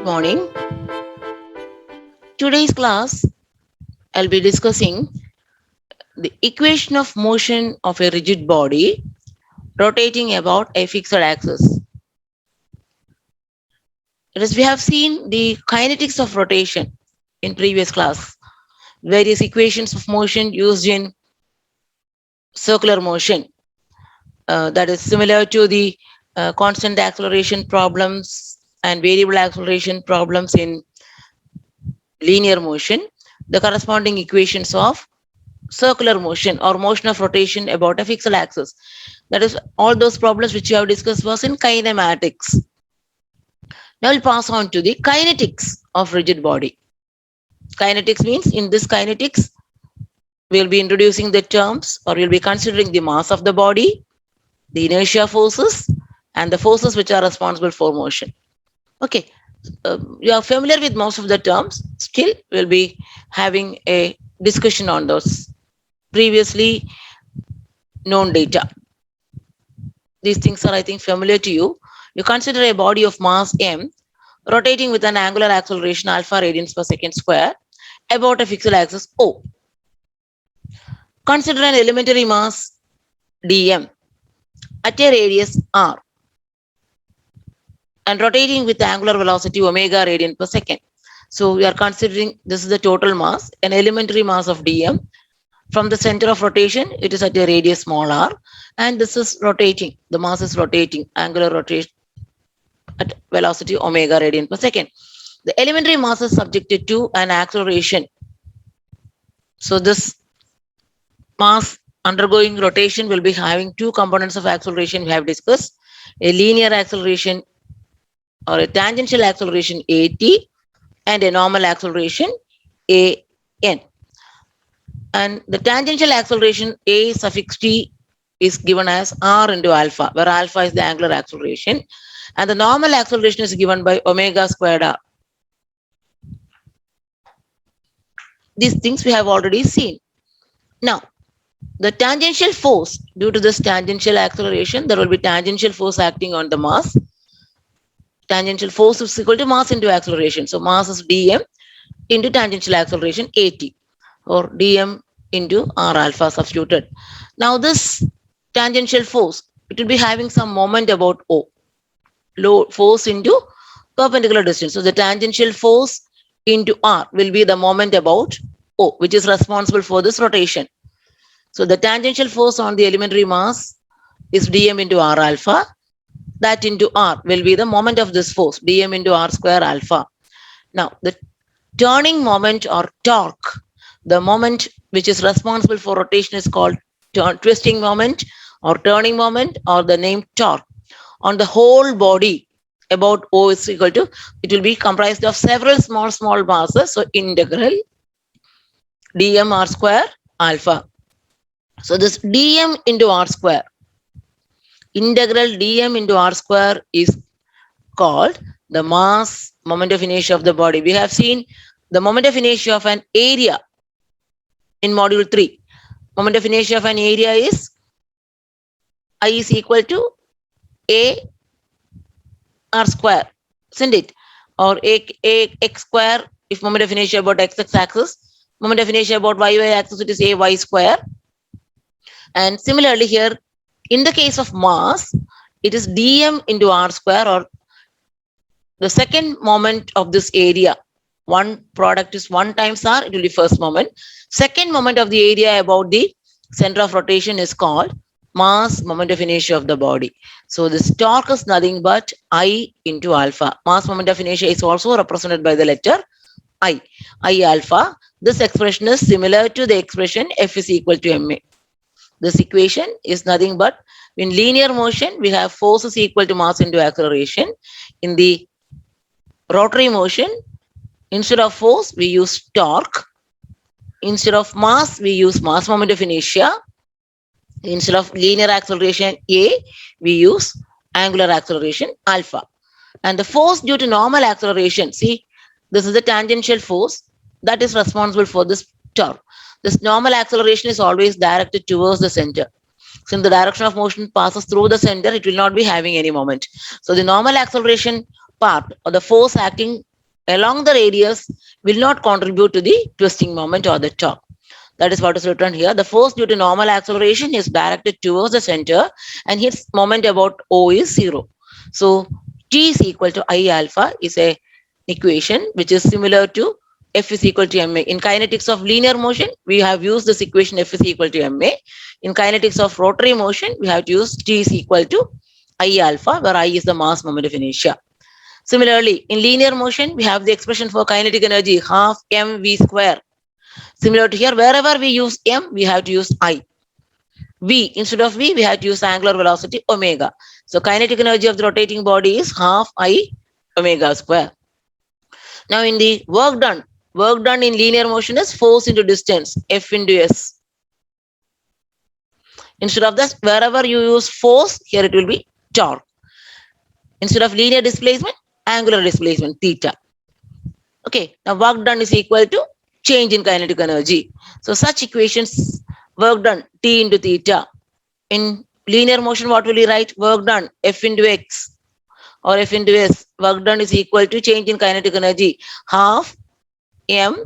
morning. Today's class, I'll be discussing the equation of motion of a rigid body rotating about a fixed axis. As we have seen the kinetics of rotation in previous class, various equations of motion used in circular motion that is similar to the constant acceleration problems and variable acceleration problems in linear motion, the corresponding equations of circular motion or motion of rotation about a fixed axis. That is, all those problems which you have discussed was in kinematics. Now we'll pass on to the kinetics of rigid body. Kinetics means in this kinetics, we'll be introducing the terms or we'll be considering the mass of the body, the inertia forces, and the forces which are responsible for motion. Okay, you are familiar with most of the terms. Still, we'll be having a discussion on those previously known data. These things are, I think, familiar to you. You consider a body of mass m rotating with an angular acceleration alpha radians per second square about a fixed axis O. Consider an elementary mass dm at a radius r and rotating with angular velocity omega radian per second. So we are considering this is the total mass, an elementary mass of dm. From the center of rotation, it is at a radius small r, and this is rotating. The mass is rotating, angular rotation at velocity omega radian per second. The elementary mass is subjected to an acceleration. So this mass undergoing rotation will be having two components of acceleration we have discussed, a linear acceleration or a tangential acceleration at and a normal acceleration an. And the tangential acceleration a suffix t is given as r into alpha, where alpha is the angular acceleration, and the normal acceleration is given by omega squared r. These things we have already seen. Now, the tangential force, due to this tangential acceleration, there will be tangential force acting on the mass. Tangential force is equal to mass into acceleration. So mass is dm into tangential acceleration at, or dm into r alpha substituted. Now this tangential force, it will be having some moment about O. Load force into perpendicular distance. So the tangential force into r will be the moment about O, which is responsible for this rotation. So the tangential force on the elementary mass is dm into r alpha. That into r will be the moment of this force, dm into r square alpha. Now the turning moment or torque, the moment which is responsible for rotation is called twisting moment or turning moment, or the name torque. On the whole body about O is equal to, it will be comprised of several small masses. So integral dm r square alpha. So this dm into r square, integral dm into r square is called the mass moment of inertia of the body. We have seen the moment of inertia of an area in module 3. Moment of inertia of an area is I is equal to a r square, isn't it? Or a x square if moment of inertia about x axis. Moment of inertia about y axis, it is a y square. And similarly here, in the case of mass, it is dm into r square, or the second moment of this area. One product is 1 times r, it will be first moment. Second moment of the area about the center of rotation is called mass moment of inertia of the body. So this torque is nothing but I into alpha. Mass moment of inertia is also represented by the letter I alpha. This expression is similar to the expression F is equal to ma. This equation is nothing but, in linear motion, we have force is equal to mass into acceleration. In the rotary motion, instead of force, we use torque. Instead of mass, we use mass moment of inertia. Instead of linear acceleration A, we use angular acceleration alpha. And the force due to normal acceleration, see, this is the tangential force that is responsible for this torque. This normal acceleration is always directed towards the center. Since the direction of motion passes through the center, it will not be having any moment. So the normal acceleration part, or the force acting along the radius will not contribute to the twisting moment or the torque. That is what is written here. The force due to normal acceleration is directed towards the center and its moment about O is 0. So T is equal to I alpha is a equation which is similar to F is equal to ma. In kinetics of linear motion, we have used this equation F is equal to ma. In kinetics of rotary motion, we have to use T is equal to I alpha, where I is the mass moment of inertia. Similarly, in linear motion, we have the expression for kinetic energy half mv square. Similar to here, wherever we use m, we have to use I. V, instead of V, we have to use angular velocity omega. So kinetic energy of the rotating body is half I omega square. Now in the work done in linear motion is force into distance, F into S. Instead of this, wherever you use force, here it will be torque. Instead of linear displacement, angular displacement, theta. Okay, now work done is equal to change in kinetic energy. So such equations, work done, T into theta. In linear motion, what will you write? Work done, F into X or F into S. Work done is equal to change in kinetic energy, half m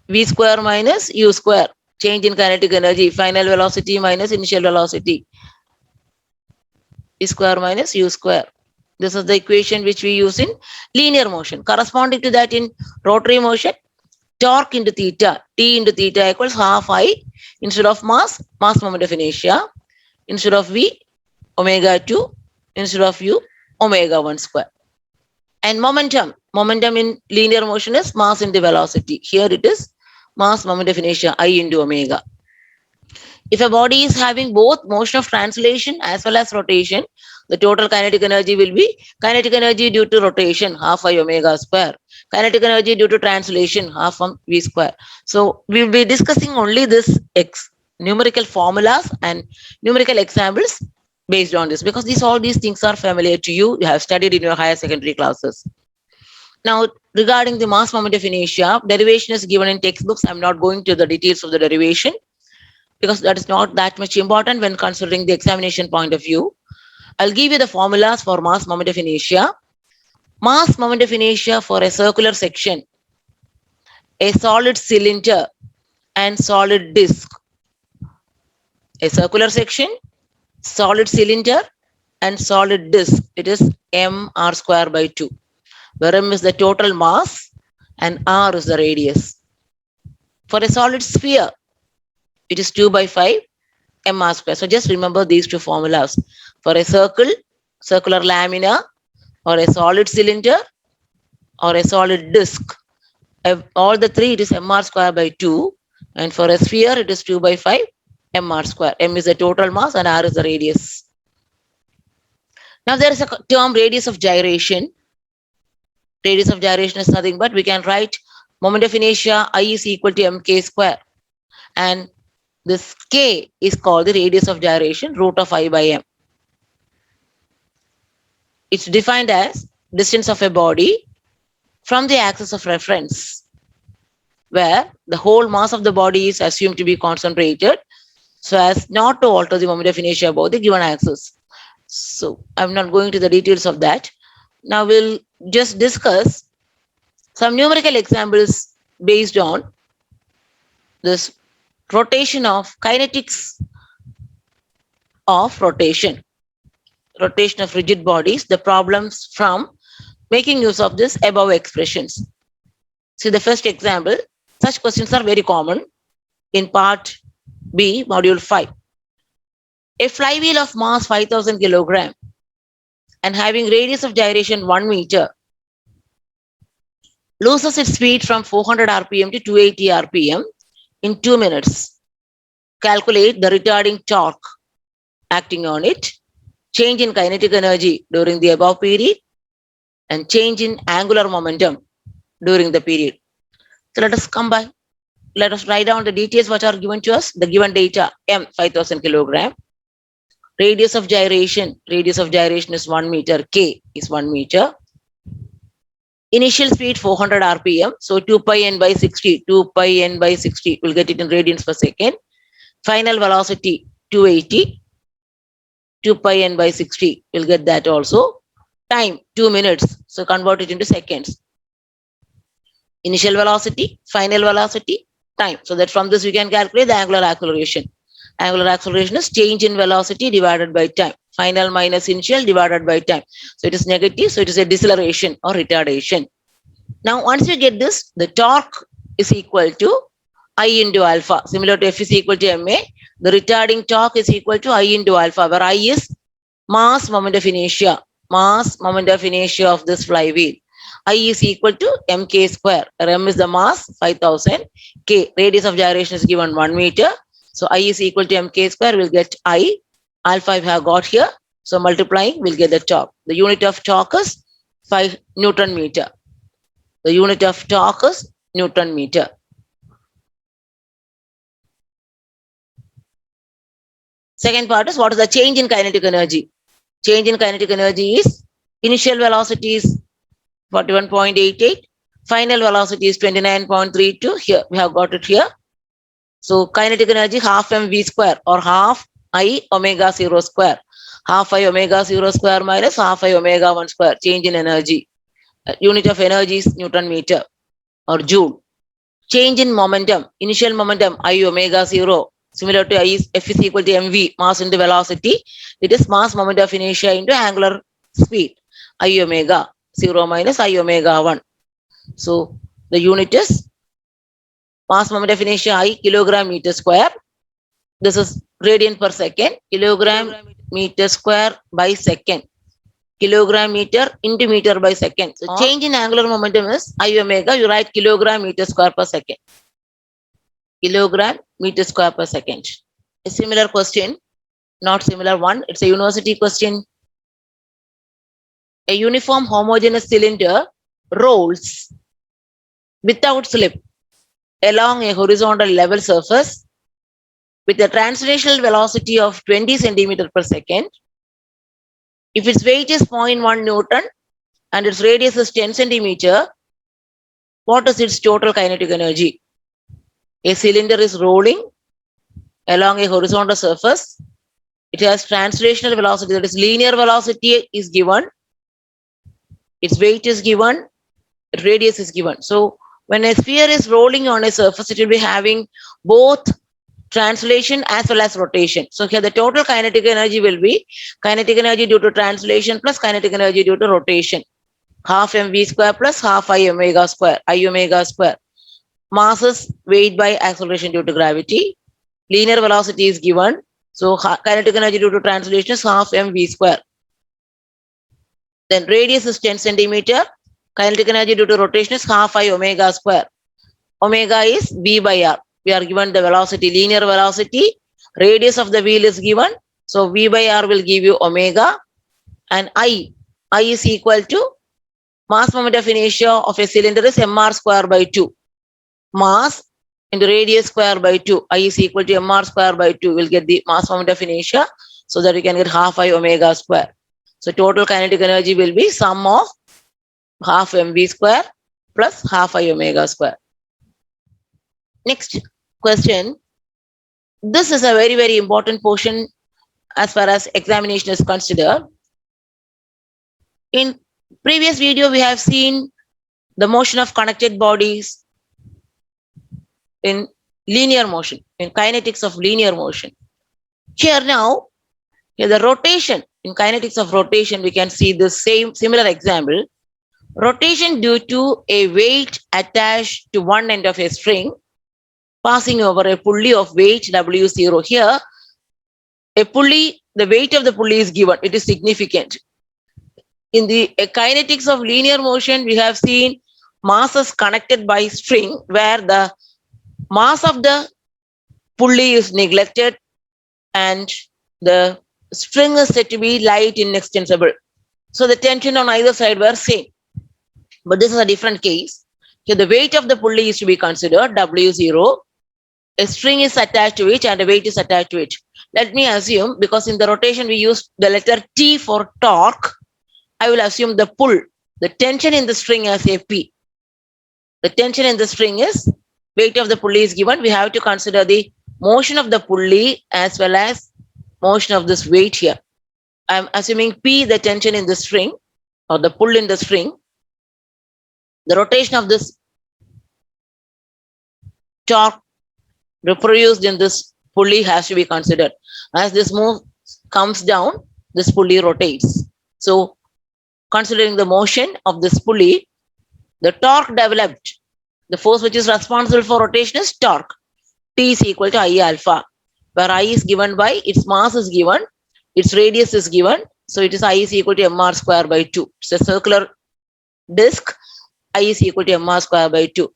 v square minus u square. Change in kinetic energy, final velocity minus initial velocity, v square minus u square. This is the equation which we use in linear motion. Corresponding to that in rotary motion, torque into theta, T into theta equals half I, instead of mass moment of inertia, instead of V, omega 2, instead of U, omega 1 square. And momentum in linear motion is mass into velocity. Here it is mass moment of inertia, I into omega. If a body is having both motion of translation as well as rotation, the total kinetic energy will be kinetic energy due to rotation, half I omega square. Kinetic energy due to translation, half v square. So we will be discussing only this numerical formulas and numerical examples based on this, because all these things are familiar to you. You have studied in your higher secondary classes. Now, regarding the mass moment of inertia, derivation is given in textbooks. I'm not going to the details of the derivation, because that is not that much important when considering the examination point of view. I'll give you the formulas for mass moment of inertia. Mass moment of inertia for a circular section, a solid cylinder and solid disc. A circular section, solid cylinder and solid disc, it is mr square by 2, where m is the total mass and r is the radius. For a solid sphere, it is 2 by 5 mr square. So just remember these two formulas. For a circular lamina, or a solid cylinder, or a solid disc, all the three, it is mr square by 2. And for a sphere, it is 2 by 5 mr square. M is the total mass and r is the radius. Now there is a term radius of gyration. Radius of gyration is nothing but we can write moment of inertia I is equal to mk square. And this k is called the radius of gyration, root of I by m. It's defined as distance of a body from the axis of reference, where the whole mass of the body is assumed to be concentrated so as not to alter the moment of inertia about the given axis. So I'm not going to the details of that. Now we'll just discuss some numerical examples based on this rotation of kinetics of rotation of rigid bodies, the problems from making use of this above expressions. See the first example. Such questions are very common in part B, module 5. A flywheel of mass 5000 kilogram and having radius of gyration 1 meter loses its speed from 400 rpm to 280 rpm in 2 minutes. Calculate the retarding torque acting on it, change in kinetic energy during the above period, and change in angular momentum during the period. So let us come by. Let us write down the details which are given to us. The given data, m 5000 kilogram. Radius of gyration is 1 meter, k is 1 meter. Initial speed 400 rpm, so 2 pi n by 60, we'll get it in radians per second. Final velocity 280, 2 pi n by 60, we'll get that also. Time 2 minutes, so convert it into seconds. Initial velocity, final velocity, time. So that from this we can calculate the angular acceleration. Angular acceleration is change in velocity divided by time. Final minus initial divided by time. So it is negative. So it is a deceleration or retardation. Now, once you get this, the torque is equal to I into alpha. Similar to F is equal to ma, the retarding torque is equal to I into alpha, where I is mass moment of inertia. Mass moment of inertia of this flywheel. I is equal to mk square. M is the mass, 5000. K, radius of gyration is given 1 meter. So I is equal to mk square. We'll get I. Alpha I have got here. So multiplying, we'll get the torque. The unit of torque is 5 Newton meter. The unit of torque is Newton meter. Second part is what is the change in kinetic energy? Change in kinetic energy is initial velocity is 41.88. Final velocity is 29.32. Here, we have got it here. So kinetic energy half mv square or half I omega 0 square. Half I omega 0 square minus half I omega 1 square. Change in energy. Unit of energy is Newton meter or joule. Change in momentum. Initial momentum I omega 0. Similar to I is F is equal to mv, mass into velocity. It is mass moment of inertia into angular speed. I omega 0 minus I omega 1. So the unit is mass moment of inertia I kilogram meter square. This is radian per second. Kilogram meter square by second. Kilogram meter into meter by second. So change in angular momentum is I omega. You write kilogram meter square per second. Kilogram meter square per second. A similar question, not similar one. It's a university question. A uniform homogeneous cylinder rolls without slip along a horizontal level surface with a translational velocity of 20 centimeter per second. If its weight is 0.1 Newton and its radius is 10 centimeter, what is its total kinetic energy? A cylinder is rolling along a horizontal surface. It has translational velocity, that is linear velocity is given. Its weight is given, radius is given. So when a sphere is rolling on a surface, it will be having both translation as well as rotation. So here the total kinetic energy will be kinetic energy due to translation plus kinetic energy due to rotation. Half mv square plus half I omega square. I omega square. Mass is weight by acceleration due to gravity. Linear velocity is given. So kinetic energy due to translation is half mv square. Then radius is 10 centimeter. Kinetic energy due to rotation is half I omega square. Omega is v by r. We are given the velocity, linear velocity. Radius of the wheel is given. So v by r will give you omega. And I is equal to mass moment of inertia of a cylinder is mr square by 2. Mass into radius square by 2. I is equal to mr square by 2. We'll get the mass moment of inertia so that we can get half I omega square. So total kinetic energy will be sum of half mv square plus half I omega square. Next question. This is a very, very important portion as far as examination is considered. In previous video, we have seen the motion of connected bodies in linear motion, in kinetics of linear motion. Here now, here the rotation, in kinetics of rotation, we can see the similar example. Rotation due to a weight attached to one end of a string passing over a pulley of weight W0. Here, a pulley, the weight of the pulley is given. It is significant. In the kinetics of linear motion, we have seen masses connected by string where the mass of the pulley is neglected and the string is said to be light inextensible. So the tension on either side were same. But this is a different case. Here the weight of the pulley is to be considered W0. A string is attached to it and a weight is attached to it. Let me assume, because in the rotation we use the letter T for torque, I will assume the pull, the tension in the string as a P. The tension in the string is, weight of the pulley is given. We have to consider the motion of the pulley as well as motion of this weight here. I am assuming P, the tension in the string or the pull in the string. The rotation of this torque reproduced in this pulley has to be considered. As this move comes down, this pulley rotates. So considering the motion of this pulley, the torque developed, the force which is responsible for rotation is torque. T is equal to I alpha, where I is given by its mass is given, its radius is given. So it is I is equal to mr square by 2. It's a circular disk. I is equal to mr square by 2.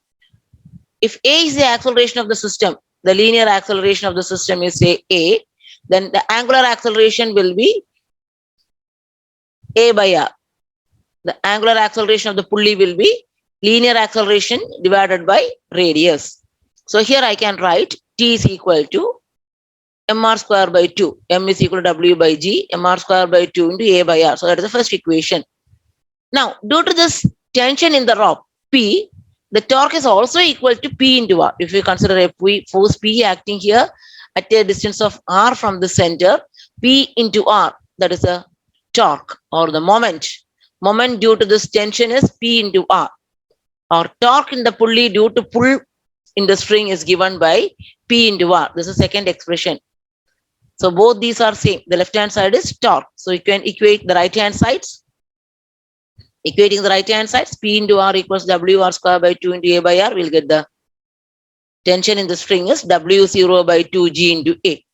If A is the acceleration of the system, the linear acceleration of the system is say A, then the angular acceleration will be A by R. The angular acceleration of the pulley will be linear acceleration divided by radius. So here I can write T is equal to mr square by 2. M is equal to W by G, mr square by 2 into A by R. So that is the first equation. Now, due to this tension in the rope, P, the torque is also equal to P into R. If we consider a force P acting here at a distance of R from the center, P into R, that is the torque or the moment. Moment due to this tension is P into R. Or torque in the pulley due to pull in the string is given by P into R. This is the second expression. So both these are same. The left hand side is torque. So you can equate the right hand sides. Equating the right hand sides, P into R equals W R square by 2 into A by R. We'll get the tension in the string is W0 by 2 G into A.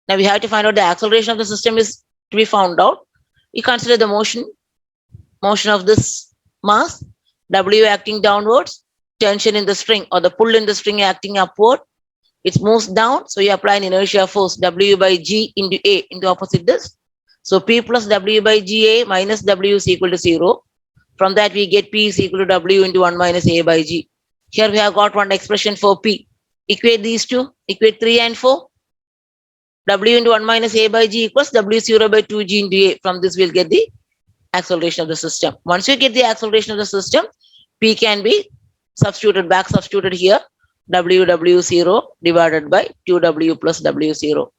Now we have to find out the acceleration of the system is to be found out. We consider the motion of this mass, W acting downwards, tension in the string or the pull in the string acting upward. It moves down, so you apply an inertia force W by G into A into opposite this. So P plus W by GA minus W is equal to 0. From that we get P is equal to W into 1 minus A by G. Here we have got one expression for P. Equate these two, equate 3 and 4. W into 1 minus A by G equals W0 by 2 G into A. From this we'll get the acceleration of the system. Once you get the acceleration of the system, P can be substituted here. W0 divided by 2W plus W0.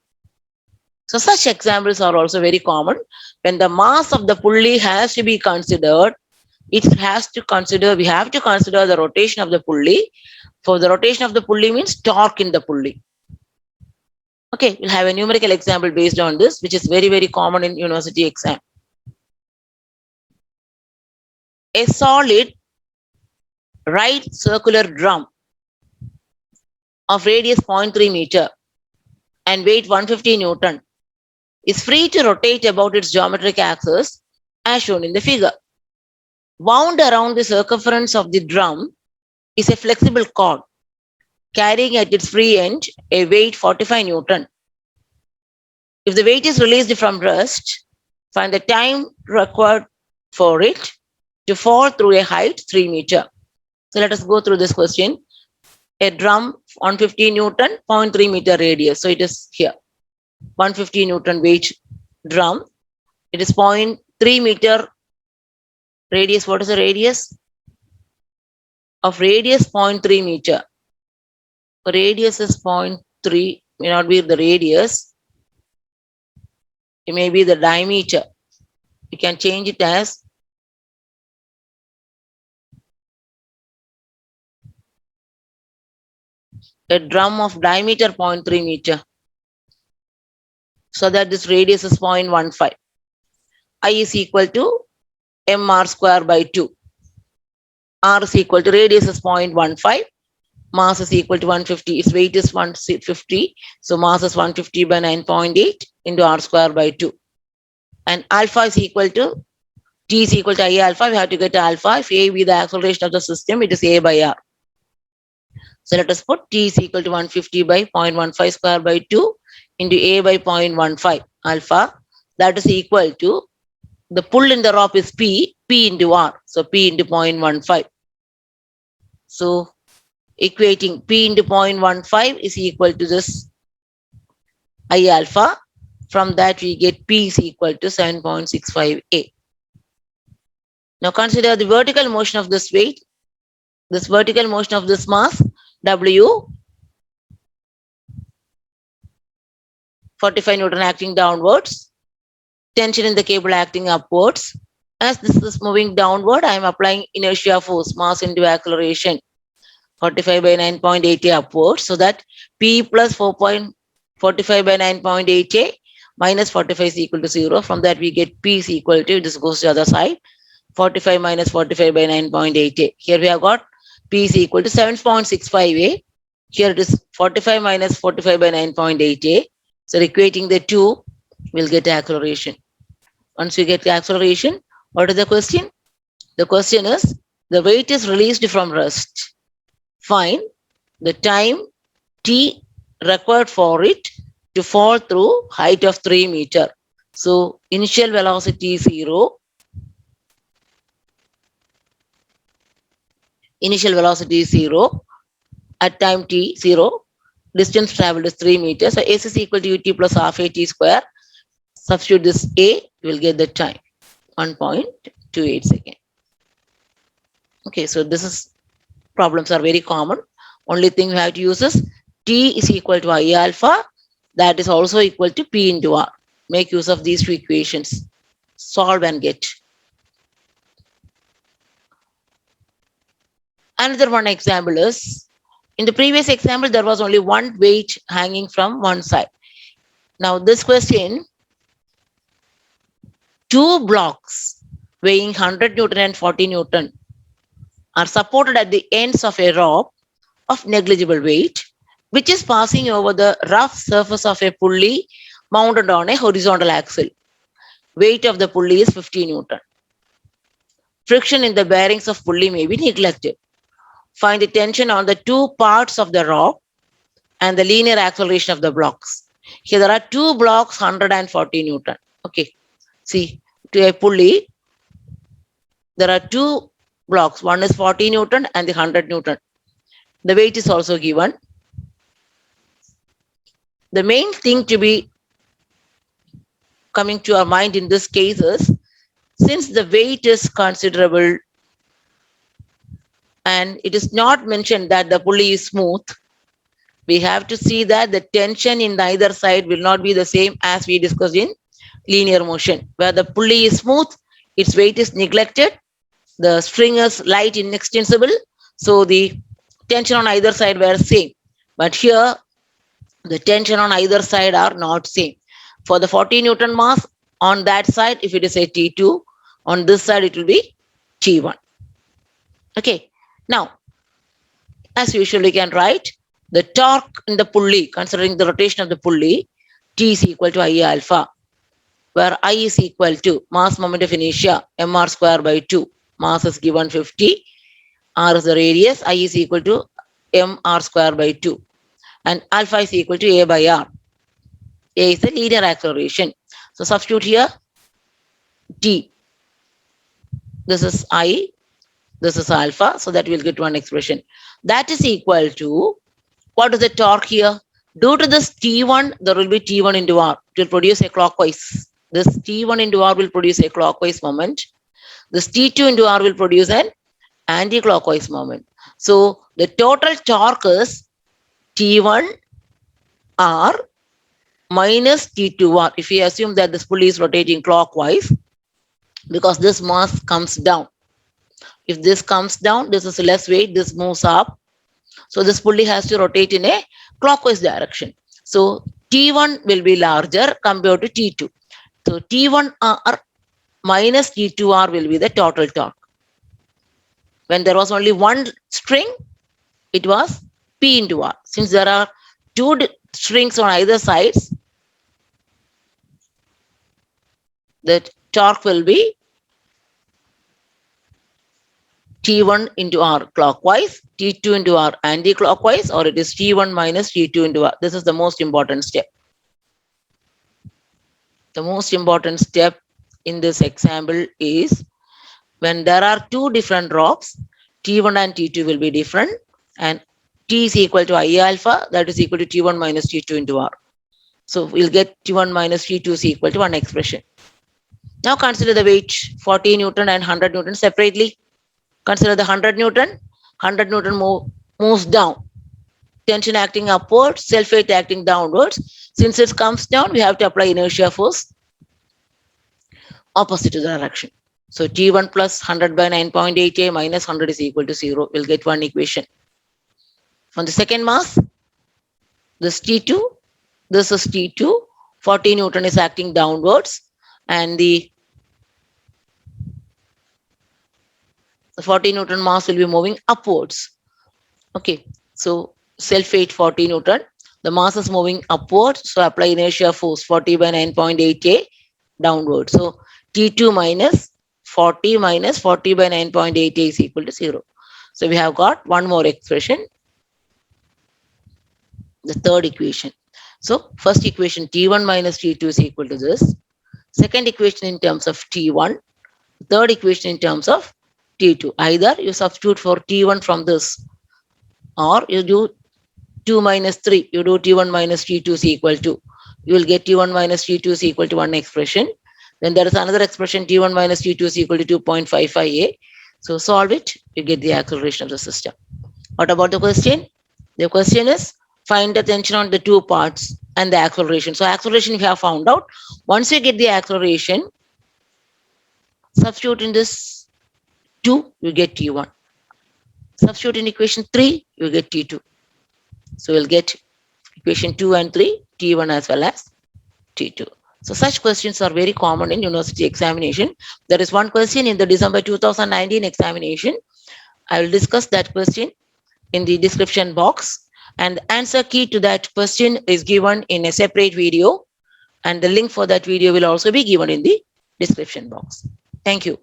So such examples are also very common. When the mass of the pulley has to be considered, we have to consider the rotation of the pulley. For the rotation of the pulley means torque in the pulley. Okay, we'll have a numerical example based on this, which is very, very common in university exam. A solid right circular drum of radius 0.3 meter and weight 150 Newton is free to rotate about its geometric axis as shown in the figure. Wound around the circumference of the drum is a flexible cord carrying at its free end a weight 45 Newton. If the weight is released from rest, find the time required for it to fall through a height 3 meter. So let us go through this question. A drum 150 Newton, 0.3 meter radius. So it is here. 150 Newton weight drum. It is 0.3 meter radius. What is the radius? Of radius 0.3 meter. Radius is 0.3, may not be the radius. It may be the diameter. You can change it as a drum of diameter 0.3 meter. So that this radius is 0.15. I is equal to mr square by 2. R is equal to radius is 0.15. Mass is equal to 150. Its weight is 150. So mass is 150 by 9.8 into r square by 2. And alpha is equal to T is equal to I alpha. We have to get alpha. If A be the acceleration of the system, it is A by R. So let us put T is equal to 150 by 0.15 square by 2 into A by 0.15 alpha. That is equal to the pull in the rope is P into R. So P into 0.15. So equating P into 0.15 is equal to this I alpha. From that we get P is equal to 7.65 A. Now consider the vertical motion of this weight. This vertical motion of this mass W, 45 Newton acting downwards, tension in the cable acting upwards. As this is moving downward, I am applying inertia force, mass into acceleration. 45 by 9.8a upwards, so that P plus 4.45 by 9.8a minus 45 is equal to 0. From that we get P is equal to, this goes to the other side, 45 minus 45 by 9.8a. Here we have got P is equal to 7.65a. Here it is 45 minus 45 by 9.8a. So equating the two, we'll get the acceleration. Once we get the acceleration, what is the question? The question is, the weight is released from rest. Find the time t required for it to fall through height of 3 meter. So initial velocity is 0. Initial velocity is 0. At time t, 0. Distance traveled is 3 meters. So S is equal to ut plus half a t square. Substitute this a, you will get the time, 1.28 seconds. Okay, so this is, problems are very common. Only thing we have to use is t is equal to I alpha. That is also equal to P into R. Make use of these two equations. Solve and get. Another one example is, in the previous example, there was only one weight hanging from one side. Now this question, two blocks weighing 100 Newton and 40 Newton are supported at the ends of a rope of negligible weight, which is passing over the rough surface of a pulley mounted on a horizontal axle. Weight of the pulley is 50 Newton. Friction in the bearings of pulley may be neglected. Find the tension on the two parts of the rope and the linear acceleration of the blocks. Here there are two blocks, 140 Newton. Okay, see, to a pulley, there are two blocks. One is 40 Newton and the 100 Newton. The weight is also given. The main thing to be coming to our mind in this case is, since the weight is considerable and it is not mentioned that the pulley is smooth, we have to see that the tension in either side will not be the same as we discussed in linear motion. Where the pulley is smooth, its weight is neglected, the string is light, inextensible, so the tension on either side were same. But here, the tension on either side are not same. For the 40 Newton mass, on that side, if it is a T2, on this side it will be T1. Okay, now, as usual, we can write the torque in the pulley, considering the rotation of the pulley, T is equal to I alpha, where I is equal to mass moment of inertia, mr square by 2. Mass is given 50, r is the radius, I is equal to mr square by 2. And alpha is equal to a by r. A is the linear acceleration. So substitute here t. This is I, this is alpha, so that we'll get one expression. That is equal to, what is the torque here? Due to this T1, there will be T1 into R. It will produce a clockwise. This T1 into R will produce a clockwise moment. This T2 into R will produce an anti-clockwise moment. So the total torque is T1 R minus T2R. If we assume that this pulley is rotating clockwise, because this mass comes down. If this comes down, this is less weight, this moves up. So this pulley has to rotate in a clockwise direction. So T1 will be larger compared to T2. So T1R minus T2R will be the total torque. When there was only one string, it was P into R. Since there are two strings on either sides, the torque will be T1 into R clockwise, T2 into R anti-clockwise, or it is T1 minus T2 into R. This is the most important step. The most important step in this example is, when there are two different ropes, T1 and T2 will be different, and T is equal to I alpha, that is equal to T1 minus T2 into R. So we'll get T1 minus T2 is equal to one expression. Now consider the weight 40 Newton and 100 Newton separately. Consider the 100 Newton. 100 Newton moves down. Tension acting upwards, self-weight acting downwards. Since it comes down, we have to apply inertia force opposite to the direction. So T1 plus 100 by 9.8a minus 100 is equal to 0. We'll get one equation. On the second mass, this T2, this is T2, 40 Newton is acting downwards, and the 40 Newton mass will be moving upwards. Okay, so self weight 40 Newton, the mass is moving upwards, so apply inertia force 40 by 9.8 A downward. So T2 minus 40 minus 40 by 9.8 A is equal to 0. So we have got one more expression, the third equation. So first equation T1 minus T2 is equal to this. Second equation in terms of T1. Third equation in terms of T2. Either you substitute for T1 from this, or you do 2 minus 3. You do T1 minus T2 is equal to. You will get T1 minus T2 is equal to one expression. Then there is another expression T1 minus T2 is equal to 2.55A. So solve it, you get the acceleration of the system. What about the question? The question is find the tension on the two parts and the acceleration. So acceleration we have found out. Once you get the acceleration, substitute in this 2, you get T1. Substitute in equation 3, you get T2. So we'll get equation 2 and 3, T1 as well as T2. So such questions are very common in university examination. There is one question in the December 2019 examination. I will discuss that question in the description box, and the answer key to that question is given in a separate video, and the link for that video will also be given in the description box. Thank you.